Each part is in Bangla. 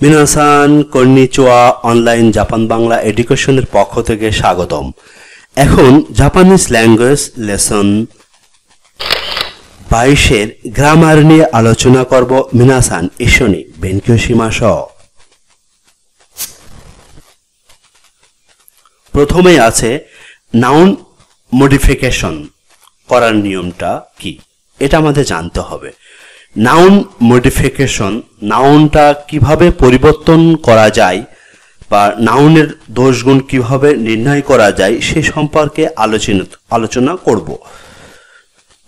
মিনাসান কন্নিচিওয়া অনলাইন জাপান বাংলা এডুকেশনের পক্ষ থেকে স্বাগতম। এখন জাপানিজ ল্যাঙ্গুয়েজ লেসন 22 এর গ্রামার নিয়ে আলোচনা করব। মিনাসান ইশোনি বেনকিও শিমাশো। প্রথমে আছে নাউন মডিফিকেশন করার নিয়মটা কি, এটা আমাদের জানতে হবে। নাউন মডিফিকেশন, নাউনটা কিভাবে পরিবর্তন করা যায় বা নাউনের দোষগুণ কিভাবে নির্ণয় করা যায় সে সম্পর্কে আলোচনা করব।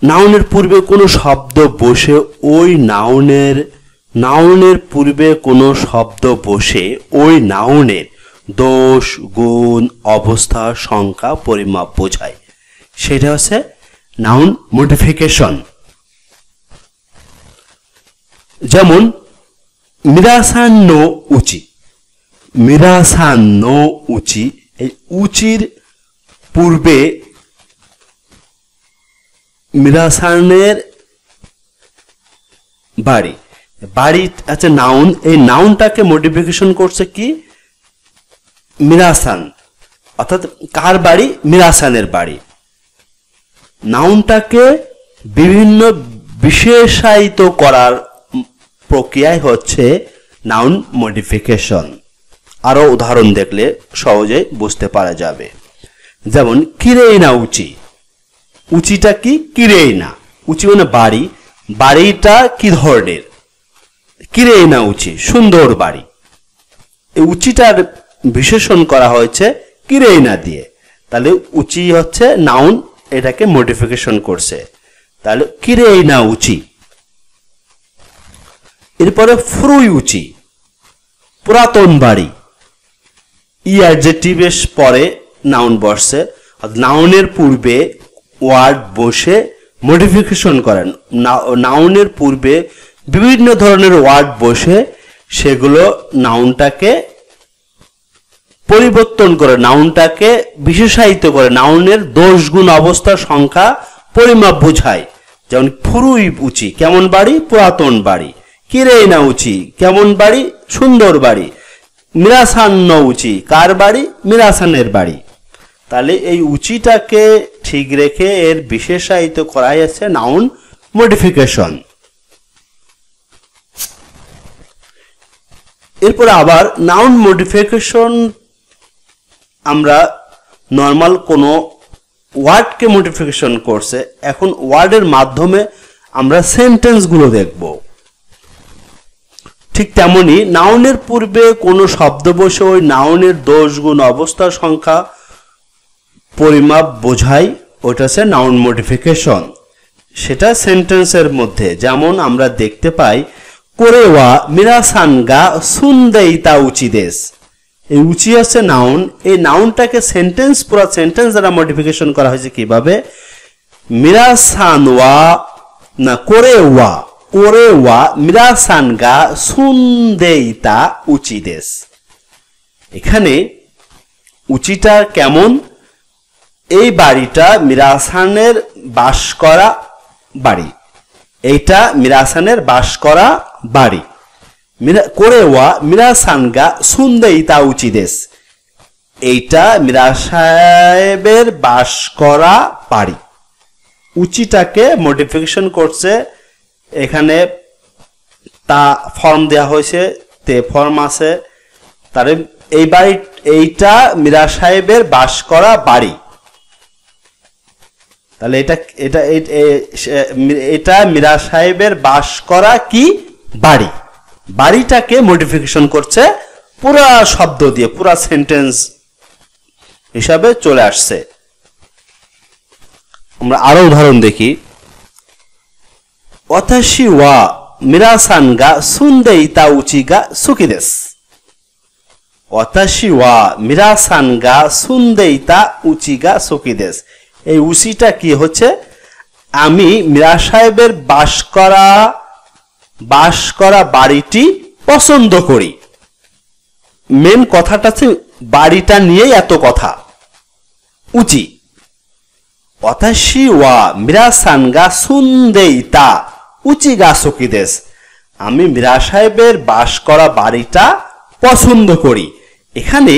নাউনের পূর্বে কোনো শব্দ বসে ওই নাউনের পূর্বে কোনো শব্দ বসে ওই নাউনের দোষ, গুণ, অবস্থা, সংখ্যা, পরিমাপ বোঝায়, সেটা হচ্ছে নাউন মডিফিকেশন। যেমন মিরাসান নো উচি, মিরাসান নো উচি, এই উচির পূর্বে মিরাসানের বাড়ি, বাড়ি আছে নাউন, এই নাউনটাকে মডিফিকেশন করছে কি মিরাসান, অর্থাৎ কার বাড়ি? মিরাসানের বাড়ি। নাউনটাকে বিভিন্ন বিশেষায়িত করার প্রক্রিয়ায় হচ্ছে নাউন মডিফিকেশন। আরো উদাহরণ দেখলে সহজে বুঝতে পারা যাবে। যেমন কিরেইনা উচি, উচিটা কি? কিরেইনা উচি মানে বাড়ি, বাড়িটা কি ধরনের? কিরেইনা উচি, সুন্দর বাড়ি। এই উচিটার বিশেষণ করা হয়েছে কিরেইনা দিয়ে, তাহলে উচি হচ্ছে নাউন, এটাকে মডিফিকেশন করছে, তাহলে কিরেইনা উচি। এরপরে ফুরুই উচি, পুরাতন বাড়ি। ই অ্যাডজেক্টিভের পরে নাউন বসছে, নাউনের পূর্বে ওয়ার্ড বসে মডিফিকেশন করেন। নাউনের পূর্বে বিভিন্ন ধরনের ওয়ার্ড বসে সেগুলো নাউনটাকে পরিবর্তন করে, নাউনটাকে বিশেষায়িত করে, নাউনের দোষ, গুণ, অবস্থা, সংখ্যা, পরিমাপ বোঝায়। যেমন ফুরুই উচি, কেমন বাড়ি? পুরাতন বাড়ি। কিরেইনা উচি, কেমন বাড়ি? সুন্দর বাড়ি। মিরাসান ন উচি, কার বাড়ি? মিরাসানের বাড়ি। তাহলে এই উচিটাকে ঠিক রেখে এর বিশেষায়িত করা হয়েছে নাউন মডিফিকেশন। এরপরে আবার নাউন মডিফিকেশন আমরা নর্মাল কোনো ওয়ার্ডকে মডিফিকেশন করছে, এখন ওয়ার্ডের মাধ্যমে আমরা সেন্টেন্সগুলো দেখব। ঠিক তেমনি নাউনের পূর্বে কোনো শব্দ বসে ওই নাউনের দোষ, গুণ, অবস্থা, সংখ্যা, পরিমাপ বোঝায়, ওটা হচ্ছে নাউন মডিফিকেশন। সেটা সেন্টেন্সের মধ্যে যেমন আমরা দেখতে পাই কোরেওয়া মিরাসান গা সুন্দেইতা উচি দেশ। এই উচি হচ্ছে নাউন, এই নাউনটাকে সেন্টেন্স, পুরো সেন্টেন্স দ্বারা মডিফিকেশন করা হয়েছে কিভাবে? মিরাসান ওয়া না কোরেওয়া, কোরেওয়া মিরাসান গা সুন্দেইতা উচি দেশ। এখানে উচিটা কেমন? এই বাড়িটা মিরাসানের বাস করা বাড়ি, এইটা মিরাসানের বাস করা বাড়ি। কোরেওয়া মিরাসান গা সুন্দেইতা উচি দেশ, এইটা মিরা সাহেবের বাস করা বাড়ি। উচিটাকে মডিফিকেশন করছে, এখানে তা ফর্ম দেওয়া হয়েছে, তে ফর্ম আছে, তারে এই বাড়ি, এইটা মিরা সাহেবের বাস করা বাড়ি। তাহলে এটা মিরা সাহেবের বাস করা কি বাড়ি, বাড়িটাকে মডিফিকেশন করছে পুরা শব্দ দিয়ে, পুরা সেন্টেন্স হিসাবে চলে আসছে। আমরা আরো উদাহরণ দেখি। ওয়াতাশি ওয়া মিরাসান গা সুন্দেইতা উচি গা সুকি দেশ। ওয়াতাশি ওয়া মিরাসান গা সুন্দেইতা উচি গা সুকি দেশ। এই উচিটা কি হচ্ছে? আমি মিরা সাহেবের বাস করা বাড়িটি পছন্দ করি। মেন কথাটা হচ্ছে বাড়িটা নিয়েই এত কথা। উচি ওয়াতাশি ওয়া মিরাসান গা সুন্দেইতা উচি গা সুকি দেশ, আমি মীরা সাহেবের বাস করা বাড়িটা পছন্দ করি। এখানে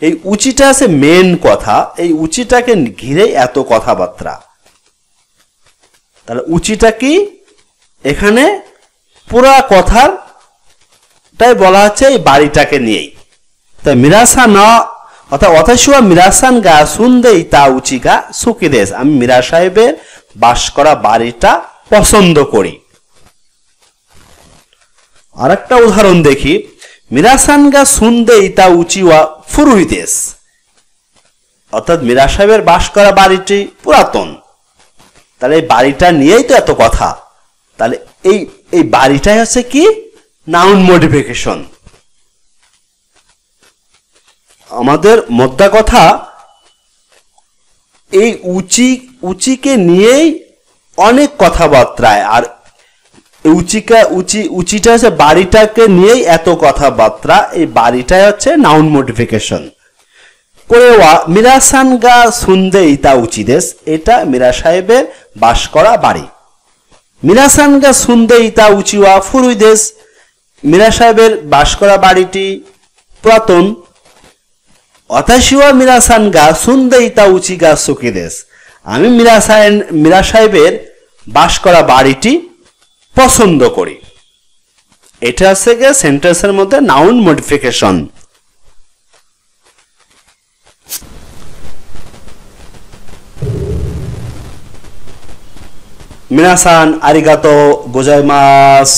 এই উচিটা আছে মেন কথা, এই উচিটাকে ঘিরে এত কথাবার্তা। তাহলে উচিটা কি? এখানে পুরা কথাটাই বলা হচ্ছে এই বাড়িটাকে নিয়েই। তাই মিরাসান অর্থাৎ অথাশুয়া মিরাসান গা সুন্দে ইতা উচিগা সুকিদেশ, আমি মীরা সাহেবের বাস করা বাড়িটা পছন্দ করি। আরেকটা উদাহরণ দেখি, মিরাসান গা সুন্দে ইতা উচিওয়া ফুরুহিদেশ, অর্থাৎ মীরা সাহেবের বাস করা বাড়িটি পুরাতন। তাহলে এই বাড়িটা নিয়েই তো এত কথা। তাহলে এই বাড়িটাই হচ্ছে কি? Noun modification. আমাদের মোদ্দা কথা, এই উচিকে নিয়েই অনেক কথাবার্তায়, আর উচিটা হচ্ছে বাড়িটাকে নিয়েই এত কথাবার্তা। এই বাড়িটাই হচ্ছে নাউন মডিফিকেশন। কোরেওয়া মিরাসান গা সুন্দে ইতা উচিদেশ, এটা মীরা সাহেবের বাস করা বাড়ি। মিরাসান গা সুন্দে ইতা উচিওয়া ফুরুইদেশ, মীরা সাহেবের বাস করা বাড়িটি পুরাতন। অথাশিওয়া মিরাসান গা সুন্দে ইতা উচিগা সুকিদেশ, আমি মীরা সাহেবের বাস করা বাড়িটি পছন্দ করি। এটা হচ্ছে গিয়ে সেন্টেন্সের মধ্যে নাউন মডিফিকেশন। মিনাসান আরিগাতো গোজাইমাস।